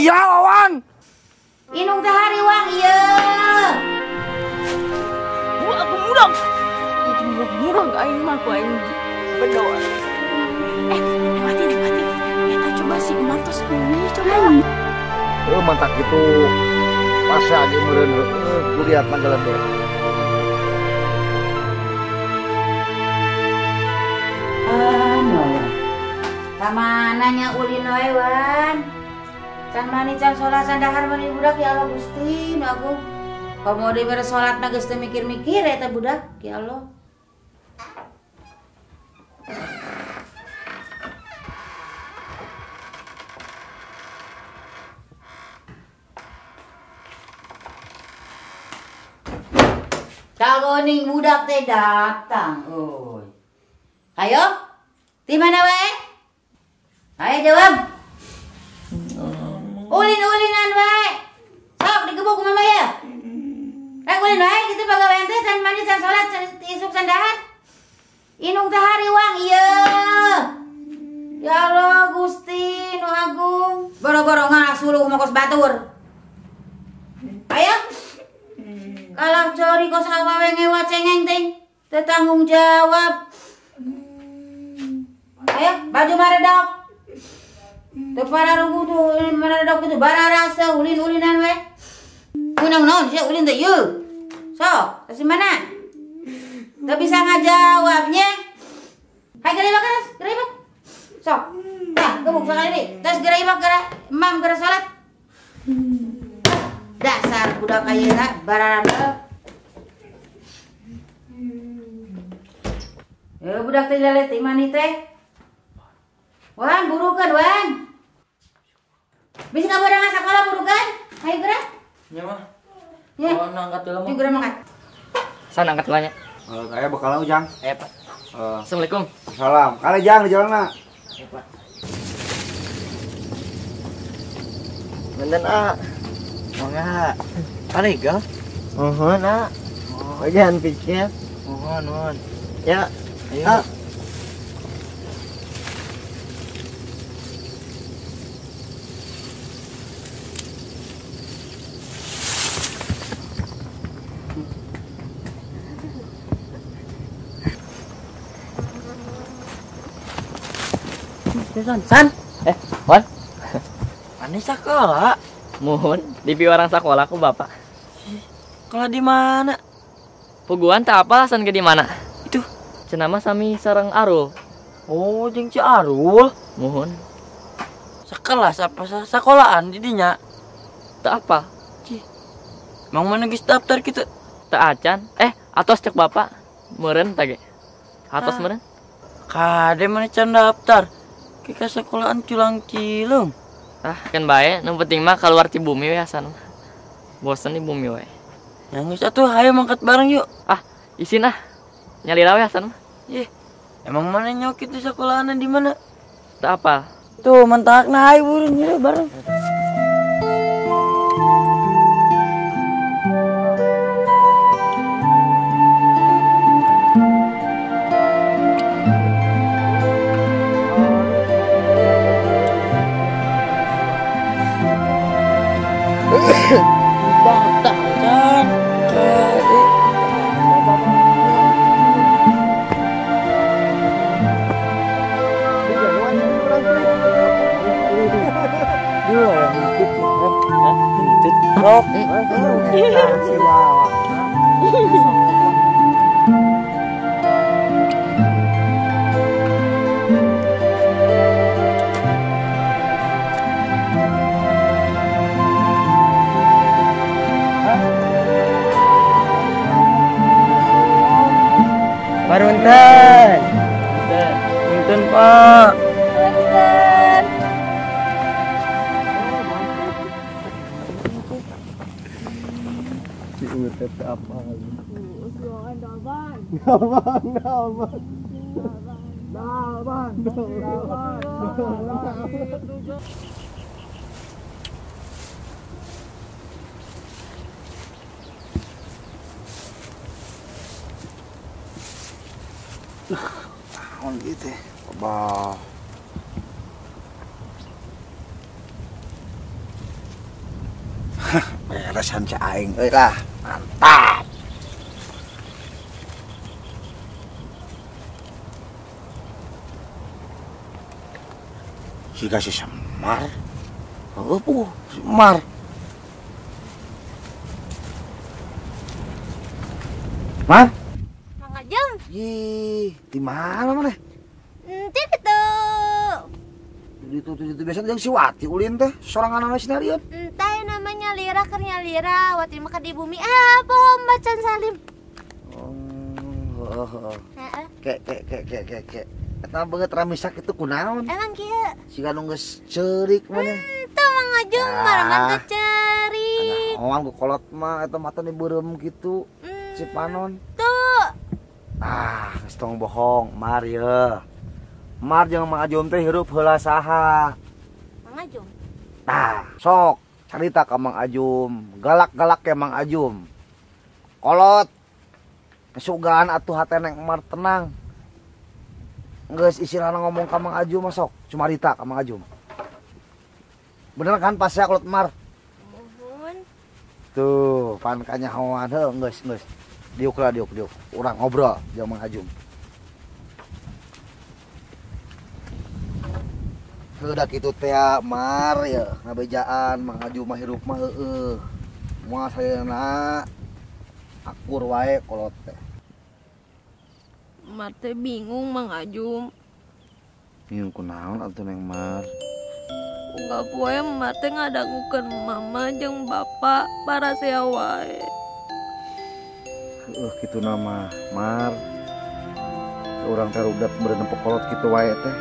iya Wawan. Inung teh hari wang iya. Aku murang. Murang aing mah ku aing berdoa. Mati. Kita coba si Umar tos bumi coba. Mantak itu pas aja meureun kulihat manggalan teh. Kamananya ulin wae wan. Can mani can salat sandahar mani budak ya Allah Gusti nu agung. Komo deui beres salatna geus teu mikir-mikir eta budak ya Allah. Cagoning budak teh datang, euy. Ayo, di mana wae? Ayo jawab. Ulin-ulinan wae. Sok digebuk mama ya. Ulin wae kitu pagawean teh can mandi can salat can isuk sandahan. Inung teh hari wang ieu. Ya Allah Gusti nu agung. Boro-boro ngasuluh mokos batur. Ayo. Kalau cori kos awewe ngewa cengeng ting, teu tanggung jawab. Ayo, baju maredok. Teu pararugu tuh, maredok itu bararasa ulin-ulinan we. Unang naon sia ulin teh ieu. Sok, teh mana? Teu bisa ngajawabnya. Hai gereibak geus, gereibak. Sok. Tah, gebuk sakali deui. Tos gereibak gara emam gara salat. Dasar budak ayeuna bararana. Ya budak teh lele teh mani teh. Wan burukeun wan. Bisa kamu dengan sekolah burukeun? Ayo gerak. Nya mah. Ya. Oh, angkat dulu mah. Yuk gerak mangkat. Sana angkat banyak. Kayak bakalan Ujang. Pak. Assalamualaikum. Salam. Kali Jang di jalanna. Pak. Benten Mangga. Pariga. Nak. Jangan pikir. Nuhun. Ya. Ayo. San. Wan. Ani sekolah. Mohon di orang sekolah ku bapak. Sekolah di mana? Puguan tak apa san ke di mana? Itu Cenama sami sareng Arul. oh jeung Ci Arul. Mohon. Sekelas apa sekolahan di dinya? Tak apa. Mang mana geus daftar kitu? Tak acan. Atos cek bapak. Meureun tage. Atos meureun. Kade mana can daftar? Ke sekolahan Culang-Cilung. Kan bae, nu penting mah keluar ti bumi we asan. Bosen di bumi we. Yang geus atuh hayu mangkat bareng yuk. Isin nyalila we asan mah. Emang mana nyok itu sekolahan di mana? Tak apa. Tuh mentakna hayu burung nyira bareng. Barunten. Punten Pak. Naon gitu. Bah. Beresan si aing euy lah. Mantap. Siga si Semar. Oh, Bu, Semar. Mar? Mang Ajeng. Ih, di mana mana? Ente betul. Itu biasa yang si Wati ulin teh, seorang anak sinarian. Entah namanya Lira kernya Lira, Wati maka di bumi. Pohon macan Salim. Heeh. Kek. Eta banget ramisak itu kunaon? Emang kieu? Siga nu geus ceurik mana? Teu Mang Ajeng marangan teu ceurik. Awan ku kolot mah eta mata ni beureum kitu. Si Panon. Tuh. Geus tong bohong, Mar ye. Mar jeung Mang Ajum teh hirup heula saha? Mang Ajum. Sok carita ka Mang Ajum, galak-galak ya Mang Ajum. Kolot. Kesugaan atuh hate neng Mar tenang. Geus istilahna ngomong ka Mang Ajum mah sok, cuma rita ka Mang Ajum. Bener kan pas ya Kolot Mar? Muhun. Tuh, pan kanyahoan heuh geus. Diuk. Urang ngobrol jeung Mang Ajum. Heudah kitu teh Mar ya, ngabejaan Mang Ajum mah hirup mah heueuh. Moal sayeuna akur wae kolot teh. Mar teh bingung Mang Ajum. Bingung kunaon atuh Neng Mar? Uga poe Mar teh ngadangukeun mama jeung bapa parasea wae. Kitu nama Mar. Urang teh rudat beureuh nempo kolot kitu wae teh.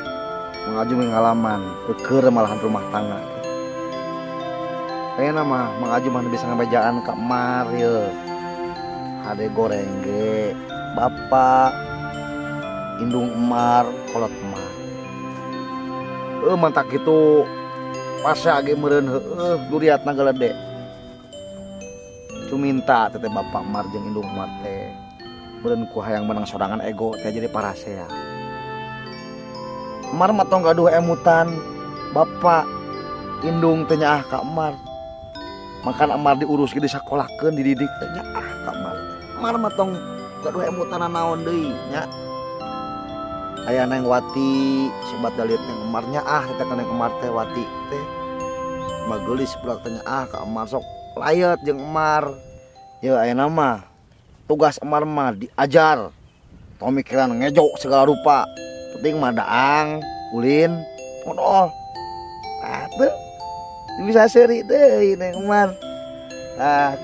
Mang Ajum ngalaman, keur malahan rumah tangga. Kayakna mah Mang Ajum mah bisa ngabejaan ka Mar ye. Hade goreng ge, bapa indung Emar, kolot Emar. Mantak kitu pasa ge meureun heueuh duriatna geledek. Cuminta teteh bapak Emar jeung indung Emar teh. Meureun ku hayang menang sorangan ego teh jadi parasea. Emar mah tong gaduh emutan. Bapak indung teh nyaah ka Emar. Makan Emar diurus ge disakolahkeun dididik teh nyaah ka Emar. Emar mah tong gaduh emutan naon deui nya. Aya Neng Wati sebat dalit Neng Emar nyaah teh ka Neng Emar teh Wati teh. Magelis budak teh nyaah ka Emar sok layet jeung Emar. Ya ayeuna mah tugas Emar mah diajar. Tong mikiran ngejo segala rupa. Penting mah daang, ulin, modal. Teu bisa seri deui Neng Emar.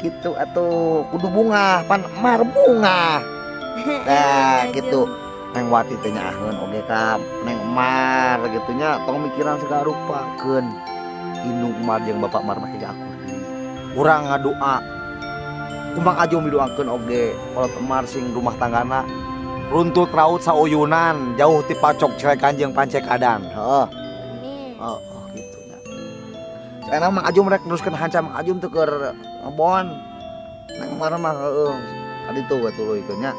Kitu atuh kudu bunga, pan Emar bunga. Gitu. Neng Wati teh nyaaheun oge ka Neng Emar gitu nya, tong mikiran segala rupa keun indung Emar jeung bapak Emar mah higa aku. Urang ngadoa. Ku Mang Ajum didoakeun oge, kolot Emar sing rumah tanggana runtut raut sauyunan, jauh ti pacok cerekan jeung pancekadan. Heeh. Oh, gitu nya. Cenah Mang Ajum rek neruskeun hanca Mang Ajum teu keur ngebon. Neng Emar mah heueuh. Kaditu we tuluy keun nya.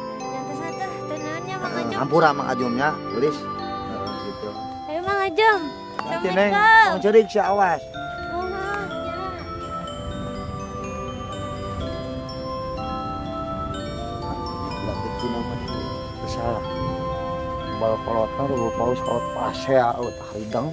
Hampura Mang Ajumnya, gelis. Gitu. Ayo Mang Ajum. Nanti Neng, tong ceurik si awas. Salah. Bal kolotna rupa paus kolot pasea tah hidang.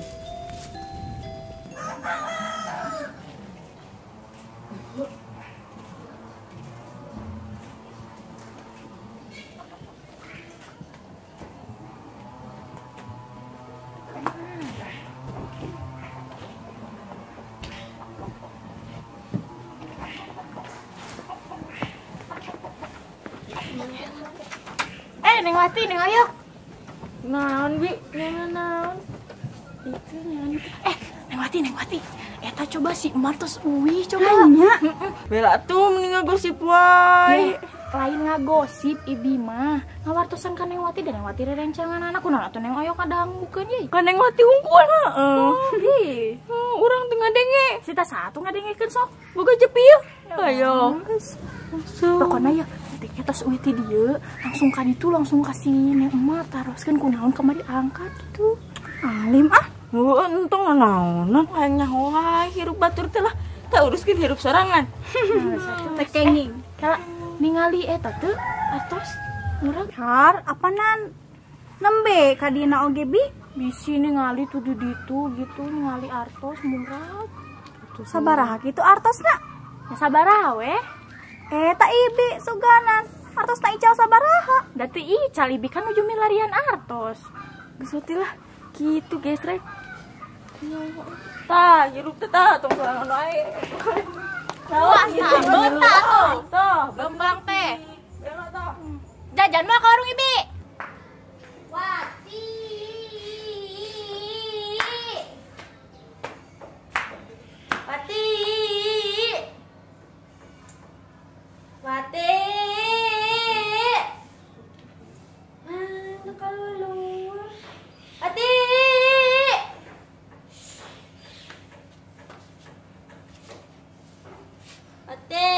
Neng Wati, Neng Oyok. Naon, Bi? Naon? Itu naon itu. Neng Wati. Eta coba si Emar tos uwi coba. Nya. Bela tuh mending ngagosip wae. Lain ngagosip Ibi mah. Ngawartosan ka Neng Wati dan Neng Wati rerencangan anak kunaon atuh Neng Oyok kadanggukeun ye. Ka Neng Wati hungkul heeh. Urang teu ngadenge. Sita satu ngadengekeun sok. Boga jepieu. Ayo. Pokona ya kita uwi ti dieu langsung kan itu langsung kasih Neng Emar taroskeun kunaon kamari angkat gitu. Alim ah. Entong naonan hayang nyaho wae hirup batur teh lah. tak uruskan hidup sorangan. Tekenging. Kala ningali eta teu artos urang Har, apa nan? Nembe kadina oge bi? bisi ningali tuh di ditu gitu ningali artos murah. Sabaraha kitu artosna? Ya sabaraha we? Tak ibi suganan. Artosna ical sabaraha? Da teu ical ibi kan ujung milarian artos. Geus lah gitu guys rek. Tah, hirup teh tah tong sorangan wae. Wah, tuh, gembang teh. Jajan mah ka warung Ibi. Wati. Wati. Wati. Mana kalulur? Wati. Wati.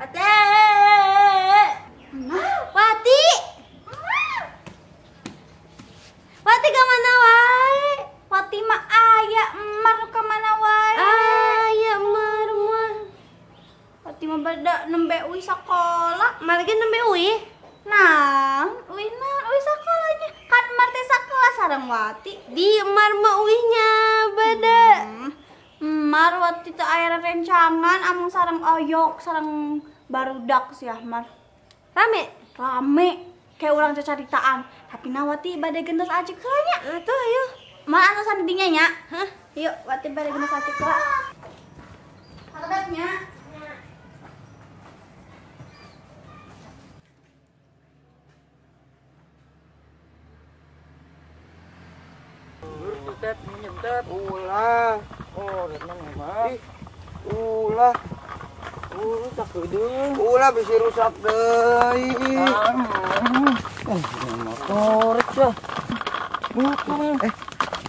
Wati. Wati. Wati ke mana wae? Wati mah aya emar ka mana wae? Aya emar mah. Wati mah beda nembe uwi sakola. Malah ge nembe uwi. Nah, uwi sakolanya. Kan emar teh sakola sareng Wati. Di emar mah uwinya beda. Emar Wati teh aya rencangan amung sareng oyok, sareng barudak sih Ahmar. Rame kayak orang cacaritaan. Tapi Wati bade genders aja kelanya. Tuh ayo. Ma anu sandinya nya. Hah? Yuk Wati bade genders aja kela. Akadapnya. Tet, minjem tet. Ulah. Oh, lihat nang mah. Ulah. Tak kedeung. Ulah bisa rusak deui. Motor dah.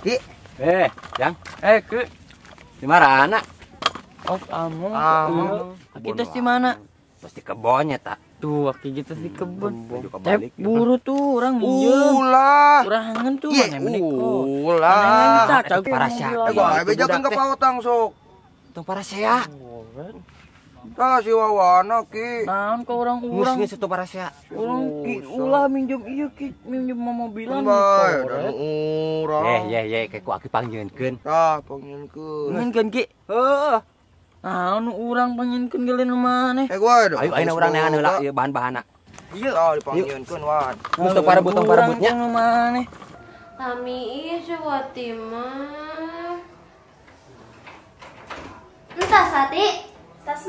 Ki. Yang, ke di mana anak? Oh, kamu. Kita di mana? Pasti kebonnya tak. Tuh, aki kita di kebun. Balik. Buru tuh orang minjem. Ulah. Kurangan tuh Iya, mana meniko. ulah. Para siapa? Gua bejakeun ka pautang sok. Tong para saya. Tah si Wawana ki. Naon ke orang-orang. Ngusnya situ para saya. Orang ki ulah minjem iya ki minjem mobilan. Bae, urang. Kayak ku aki panggieunkeun. Tah panggieunkeun. Ngin ki. Heeh. Ah, nu urang panggieunkeun geuleun maneh. Gua ada. Ayo urang neangan heula ieu bahan-bahanna. Iya, tah dipanggieunkeun wan. Geus teu parebut parebutnya. Nu maneh. Kami Wati mah. Entah Sati. Tas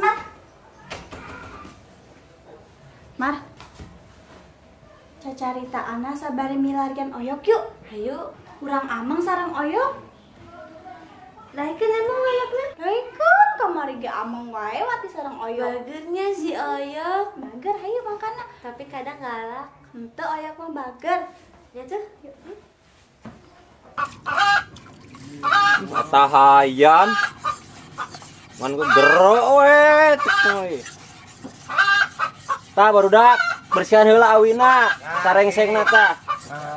Mar. Cacaritaana sabari milarian oyok yuk. Ayo. Urang amang sareng oyok. Laikeun emang oyokna. Laikeun kamari ge amang wae Wati sareng oyok. Bagernya si oyok. Bager hayu makana. Tapi kadang galak. Henteu oyok mah bager. Ya tuh. Matahayan. Man ku gero we tuh. Tah barudak bersihan heula awina, sarengsengna tah.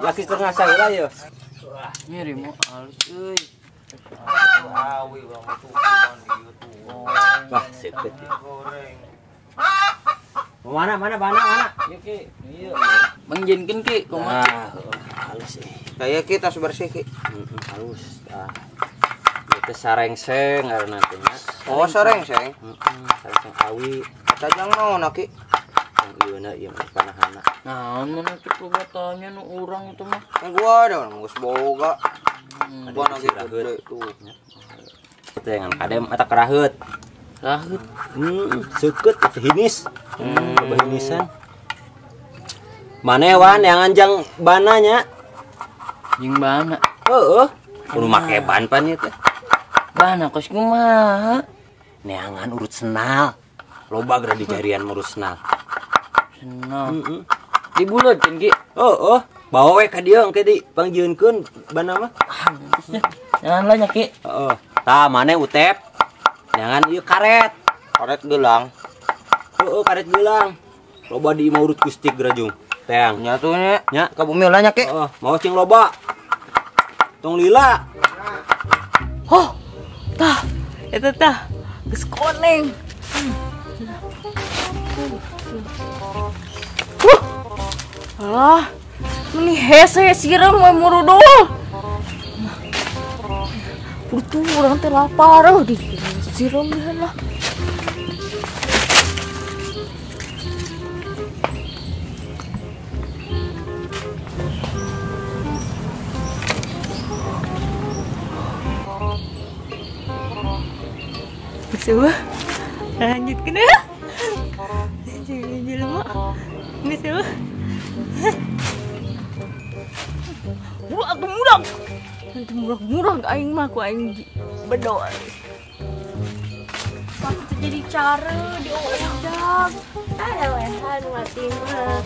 Laki keur ngasa heula yeuh. Nyeri mu alus euy. Awi urang tuh dieu tuh. Wah, sipet. Mana? Ieu ki. Ieu. Mangjinkeun ki kumaha? Halus sih. Kayak kita bersih ki. Halus. Itu sarengseng karena teh. Oh, sarengseng. Sarengseng awi. Cajang naon ki? Yang ieuna ieu panahana. Naon mun atuh tanya nu urang itu mah. Gua ada geus boga. Gua lagi gede tuh. Teh ngan kadem eta keraheut. Raheut. Seukeut teh hinis. Hinisan. Maneh wan yang anjang bananya. Jeung bana. Heeh. Kudu make ban pan ieu teh. Bana kos kumaha? Neangan urut senal. Loba geura di jarian urut senal. Senang. Dibuleuteun ki. Heeh. Bawa we ka dieu engke di pangjieunkeun bana mah. Jangan lah nya ki. Heeh. Tah maneh utep. Jangan ieu karet. Karet gelang. Heeh, karet gelang. Loba di imah urut Gusti Grajung. Teang. Nyatunya Nya. ka bumi lah nya ki. Heeh, mau cing loba. Tong lila. Oh, tah. Eta tah geus koneng. Alah, ini hese siram we murudul. Putu urang teh lapar di siram lah. Coba lanjut kena. Jelema. Ini coba. Buat murah. Nanti murah aing mah ku aing bedol. Pasti jadi cara di udang. Elehan mati mah.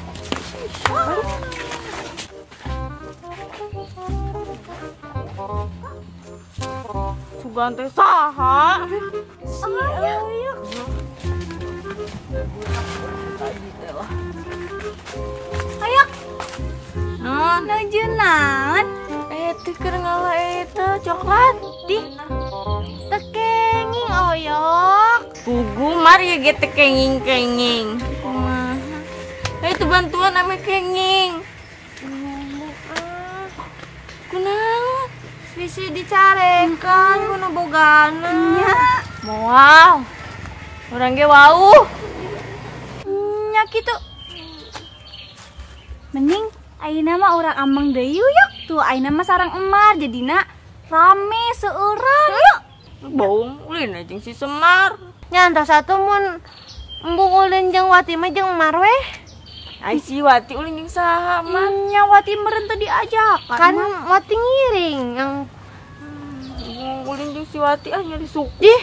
Sugan teh saha? Ayo. Ayo, Non, najunan. teh keur ngala eta coklat. Tekenging oyok. Pugu mar ya ge teh kenging-kenging. Kumaha? Itu bantuan ame kenging. Kunaon? Bisa dicarekan kuno bogana. Wow. Orang ge wau. Nya kitu. Mending ayeuna mah urang amang deui yuk. Tuh ayeuna mah sareng Emar jadina rame seueuran yuk. Baung ulin aja si Semar. Nyantos satu mun embung ulin jeung Wati mah jeung Mar weh. Ai si Wati ulin jeung saha mah? Nya Wati meureun teu diajakan. Kan Wati ngiring yang Ulin jeung si Wati ah nyari suku. Ih.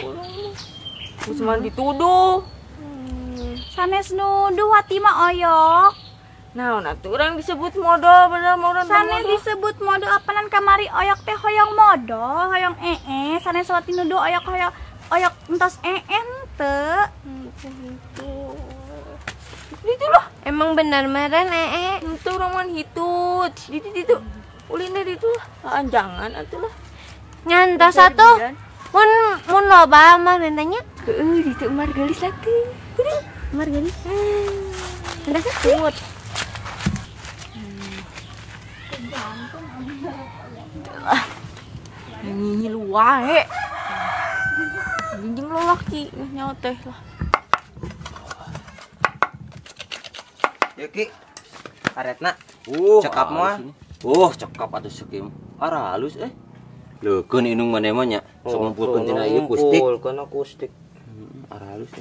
Terus mah dituduh. Sanes nuduh Wati mah oyok. Naon atuh urang disebut modal bener mah urang Sanes disebut modal apanan kamari oyok teh hoyong modal, hoyong sanes Wati nuduh oyok entos teu. Itu loh. emang benar meren Itu urang mah hitut. Ditu. Ulin teh ditu lah. Jangan atuh lah. nyantos satu mun loba mah nanya Ditu margalis lagi. margaris ada satu Pungut. Nyinyi lu wae. Ginjing lelaki nyawa teh lah. Yuki. Karetna. Cekap mah. Cekap atuh sekim. Ara halus Leukeun inung maneh mah nya. Sok ngumpulkeun tina ieu kustik. Ngumpulkeun kustik. Ara halus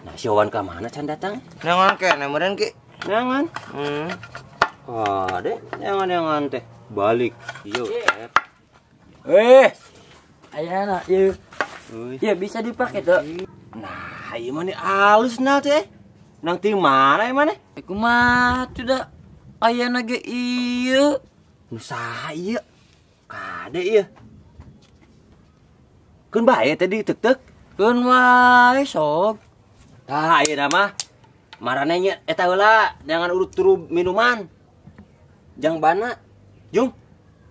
Nah, si Wawan ka mana can datang? Neangan kene meureun ki. Neangan. Dek, neangan teh. Balik. Ieu. Ayana, ieu. Ya bisa dipakai tuh. Nah, ieu mah halus nah teh. Nang ti mana ieu maneh? Aku mah sudah ayana ge ieu. Nu saha ieu? Kade ieu. Keun bae tadi tek-tek. Keun wae sok. Tah ieu mah marane nya eta heula jangan urut turu minuman. Jang bana. Jung.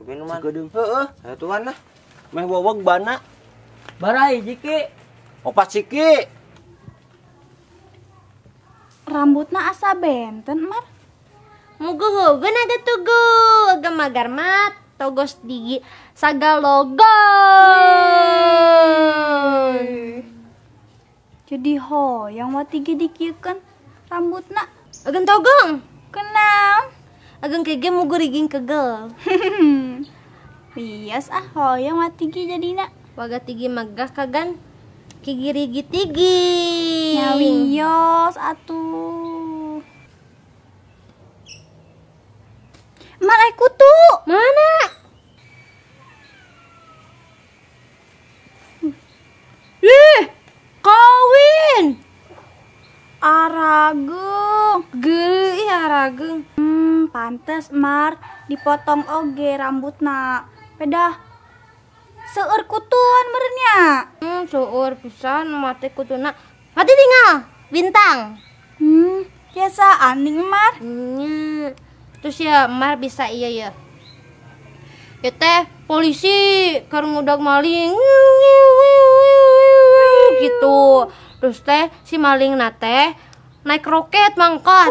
Minuman. Sagedeung. Heeh. Atuan lah. Meh weweg bana. Barai jiki. Opat siki. Rambutna asa benten, Mar. muguhugeun ada tugu gemagar mat togos di sagalogon. Jadi hoyong Wati ge dikieukeun rambutna. Agen togong Kenaon? agen kege muguriging kegel Wios hoyong Wati ge jadina. waga tigi megah kagan kigirigi tigi Ya wios atuh. Mar kutu. mana kawin Aragung. geuh arageung Pantes Mar dipotong oge rambutna. Pedah seueur kutuan meureunnya. seueur pisan mate kutuna mati tinggal bintang Biasa aning Mar. nya terus ya Mar bisa iya ya teh polisi kareng udag maling gitu. Terus teh si maling nate naik roket mangkat.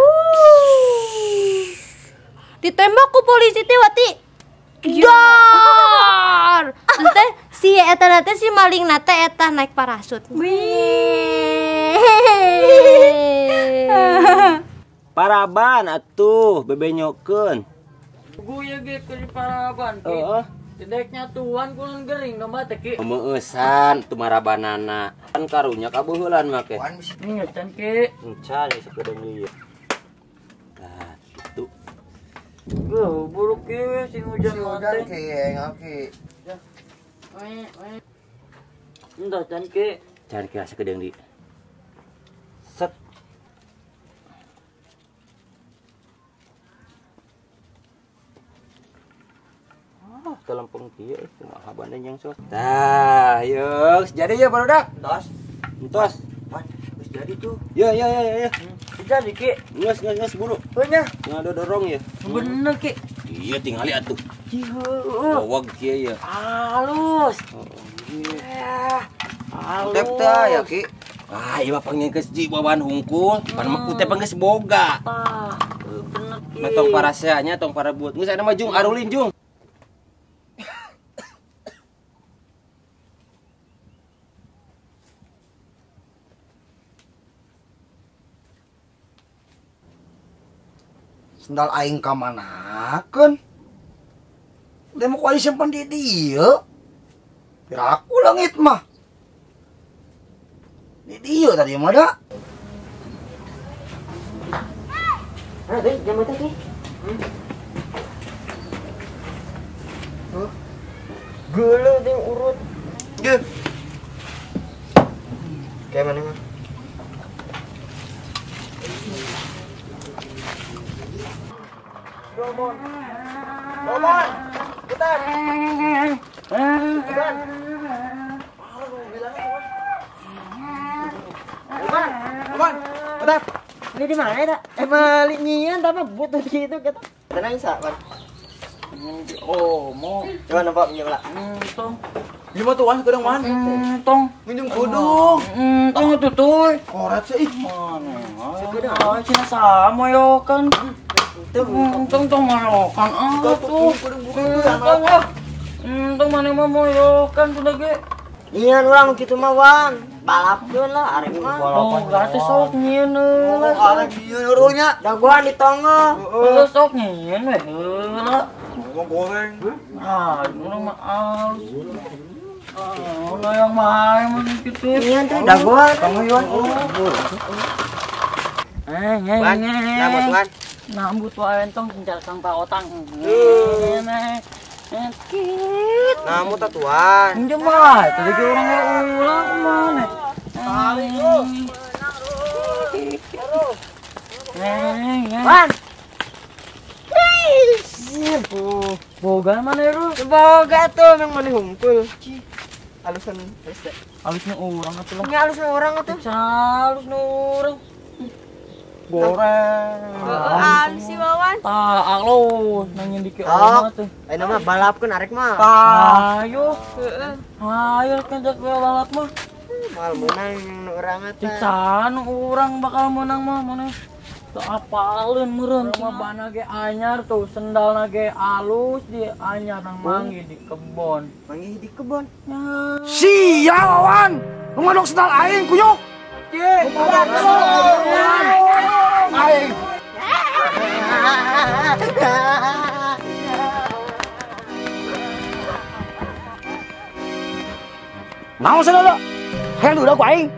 Ditembak ku polisi teh Wati. Dar. Terus teh si eta nate si maling nate eta naik parasut. Paraban atuh bebenyokeun. Gue ge ke paraban ki. Cedeknya tuan kulon gering domba teh ki. Meueusan tu marabanana. Kan karunya kabuheulan make. Ingetan ki. Encan sakedeung ieu. Tah kitu. Buruk ki we sing hujan mate. Oke. Entah can ki. Cari kira sakedeung di. Set. Kelempeng kieu kumaha bandeng yang sos. Tah, yuk, jadi ya barudak. Entos. Wis jadi tuh. Ya. Jadi ki. Nges bulu. Punya. Ngadodorong ya. Bener ki. Iya tinggali atuh. Ciheu. Bawag kieu ya. Halus. Tep teh ya ki. Ah, ieu mah panggil geus ji bawaan hungkul, pan mah teh geus boga. Tah. Bener ki. Nah, tong parasanya, tong para buat. Geus ada mah Jung, arulin Jung. Sendal aing ka manakeun? Da mau kuali simpen di dieu. Piraku langit mah. Di dieu tadi mah da. Deh, jam eta ki. Geuleuh ting urut. Ge. Kayak mana mah? Ini di mana ya? Emang nyian tapi butuh gitu kita. Tenang sa, Bang. Oh, mau. Coba nampak minjem lah. Tong. Di mah tuan keudang wan. Tong. Minum kudung. Tong itu tuh. Koret sih. Mana? Cina sama yo kan. Tong mana kan? Tuh. Tong mana mau yo kan sudah ge. Nyian urang kitu mah Wan. Balapkeun lah arek mah. Oh, gratis sok nyieun lah. Arek dieu neurunya. Jagoan di tongo. Lu sok nyieun we heula. Mau goreng. Ah, urang mah alus. Ulah yang main mah kitu. Nyian teh jagoan. Kamu Yuan. Wan, nabot Wan. Nambut wae entong tinggal kang paotang. Kit. Namu tatuan. Injem mah, tadi ke orang ulang mana? Kali lu. Wan. Boga mana ru? Boga tuh yang mana hungkul. Alusan teh. Alusnya orang atuh lah. Ini alusan orang atuh. Halus nu urang. Goreng. Alus si Wawan. Tah, alus nanya dikit Oh. orang atuh. Ayo mah balapkeun arek mah. Ayo. Ayo kan jak balap mah. Mal menang nu urang teh. Cican orang bakal menang mah mana? Tuh apalin meureun mah bana ge anyar tuh sendalna ge alus di anyar nang manggi di kebon. Manggih di kebon. Sia Wan. Nu ngadok sendal aing kuyuk. Aing. Naon saudara? Hayang udah ku aing.